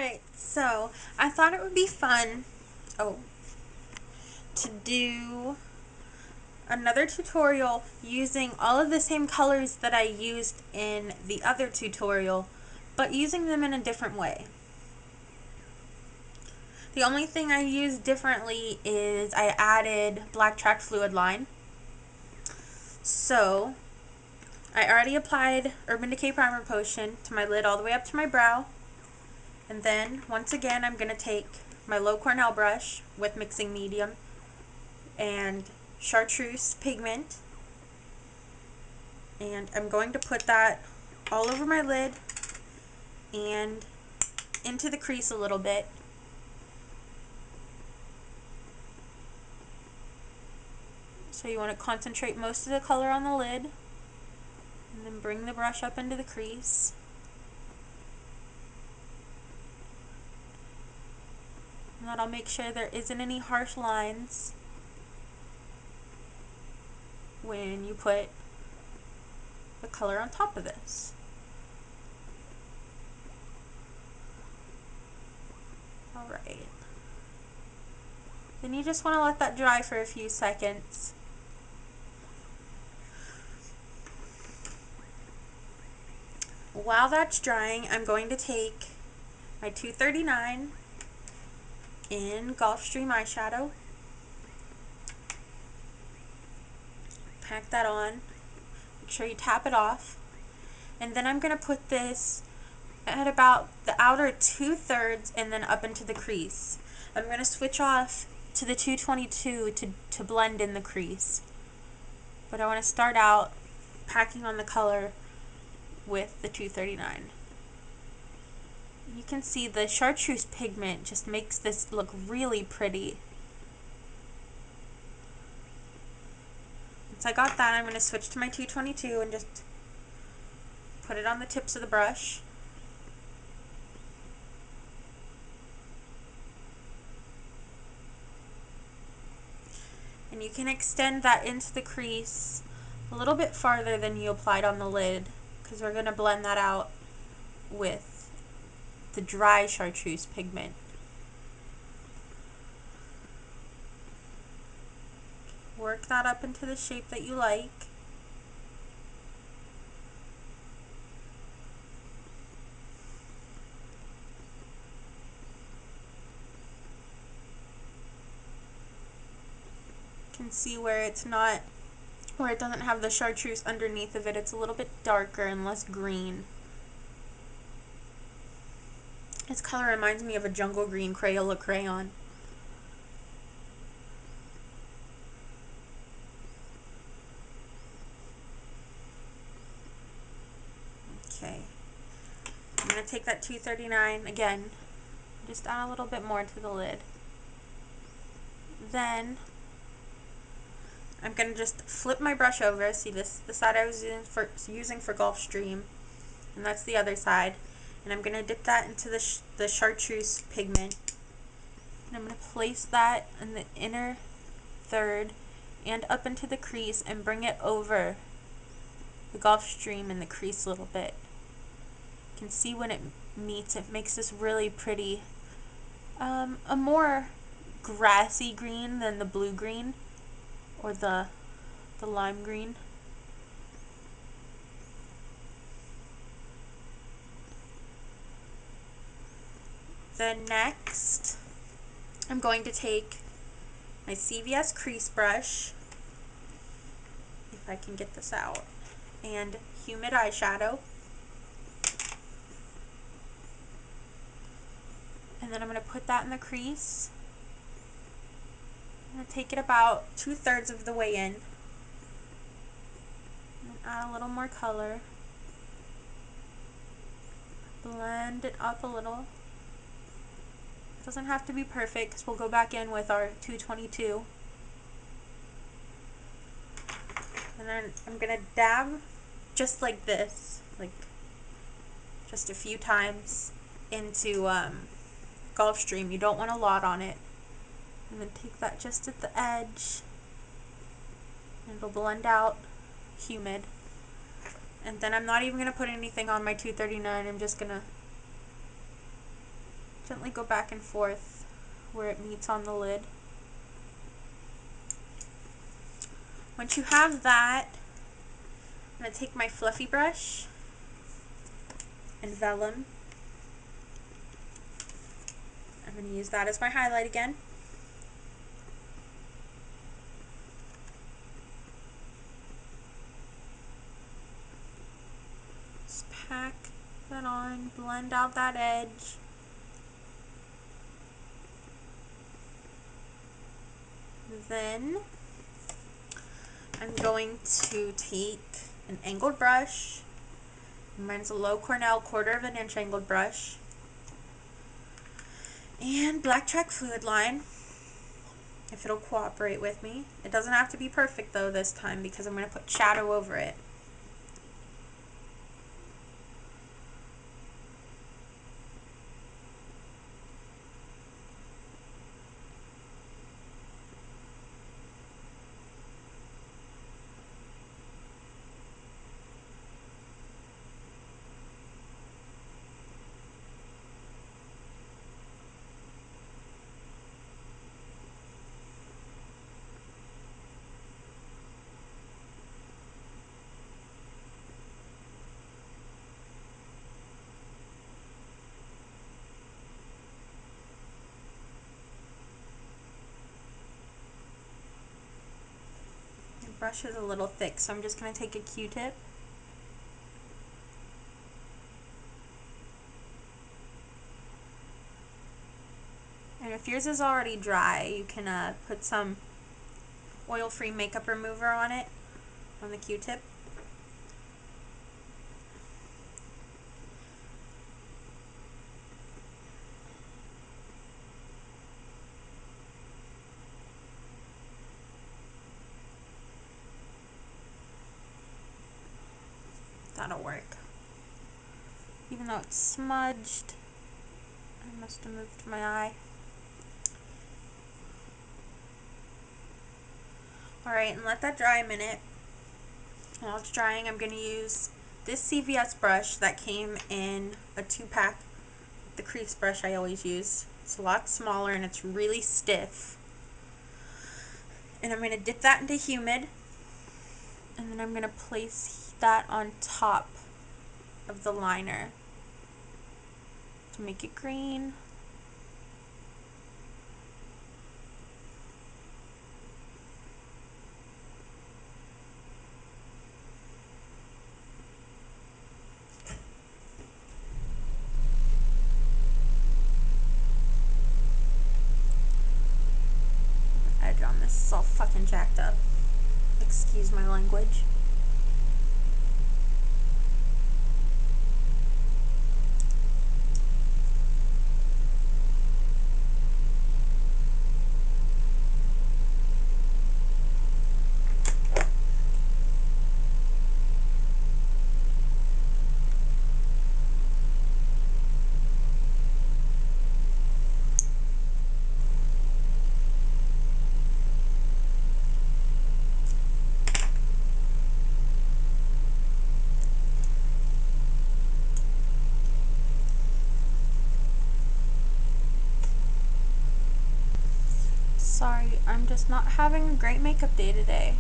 Alright, so I thought it would be fun to do another tutorial using all of the same colors that I used in the other tutorial, but using them in a different way. The only thing I used differently is I added blacktrack fluidline. So I already applied Urban Decay Primer Potion to my lid all the way up to my brow. And then, once again, I'm going to take my low Cornell brush with mixing medium and chartreuse pigment. And I'm going to put that all over my lid and into the crease a little bit. So you want to concentrate most of the color on the lid. And then bring the brush up into the crease. And that'll make sure there isn't any harsh lines when you put the color on top of this. Alright. Then you just want to let that dry for a few seconds. While that's drying, I'm going to take my 239 in Gulfstream eyeshadow. Pack that on. Make sure you tap it off. And then I'm going to put this at about the outer 2/3 and then up into the crease. I'm going to switch off to the 222 to blend in the crease. But I want to start out packing on the color with the 239. You can see the chartreuse pigment just makes this look really pretty. Once I got that, I'm going to switch to my 222 and just put it on the tips of the brush. And you can extend that into the crease a little bit farther than you applied on the lid, because we're going to blend that out with the dry chartreuse pigment. Work that up into the shape that you like. You can see where it doesn't have the chartreuse underneath of it. It's a little bit darker and less green. This color reminds me of a jungle green Crayola crayon. Okay. I'm going to take that 239 again, just add a little bit more to the lid. Then I'm going to just flip my brush over. See, this the side I was using for Gulfstream, and that's the other side. And I'm going to dip that into the chartreuse pigment. And I'm going to place that in the inner third and up into the crease and bring it over the Gulfstream in the crease a little bit. You can see when it meets, it makes this really pretty, a more grassy green than the blue green or the lime green. Then next, I'm going to take my CVS crease brush, if I can get this out, and humid eyeshadow. And then I'm going to put that in the crease. I'm going to take it about 2/3 of the way in. And add a little more color. Blend it up a little. Doesn't have to be perfect because we'll go back in with our 222. And then I'm going to dab just like this, like just a few times into Gulfstream. You don't want a lot on it. And then take that just at the edge. And it'll blend out humid. And then I'm not even going to put anything on my 239. I'm just going to Gently go back and forth where it meets on the lid. Once you have that, I'm going to take my fluffy brush and vellum. I'm going to use that as my highlight again. Just pack that on, blend out that edge. Then I'm going to take an angled brush. Mine's a low Cornell 1/4 inch angled brush. And blacktrack fluidline, if it'll cooperate with me. It doesn't have to be perfect though this time because I'm going to put shadow over it. The brush is a little thick, so I'm just going to take a Q-tip. And if yours is already dry, you can put some oil-free makeup remover on it, on the Q-tip. That'll work. Even though it's smudged, I must have moved my eye. Alright, and let that dry a minute. While it's drying, I'm going to use this CVS brush that came in a 2-pack, the crease brush I always use. It's a lot smaller and it's really stiff. And I'm going to dip that into humid, and then I'm going to place that on top of the liner to make it green. Edge on this is all fucking jacked up. Excuse my language. Sorry, I'm just not having a great makeup day today.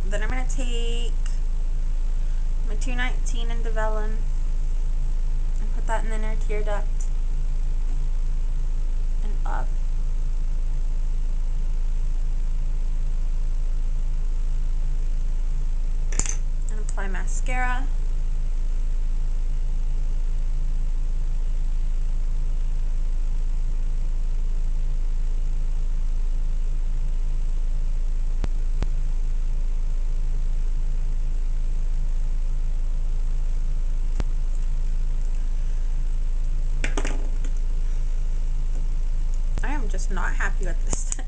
Then I'm going to take my 219 into vellum and put that in the inner tear duct and up. And apply mascara. Just not happy with this thing.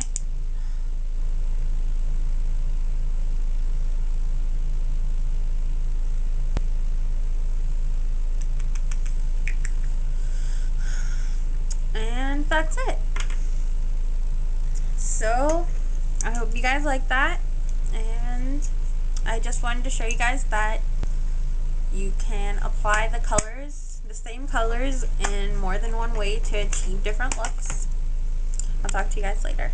And that's it. So I hope you guys like that, and I just wanted to show you guys that you can apply the colors, the same colors, in more than one way to achieve different looks. I'll talk to you guys later.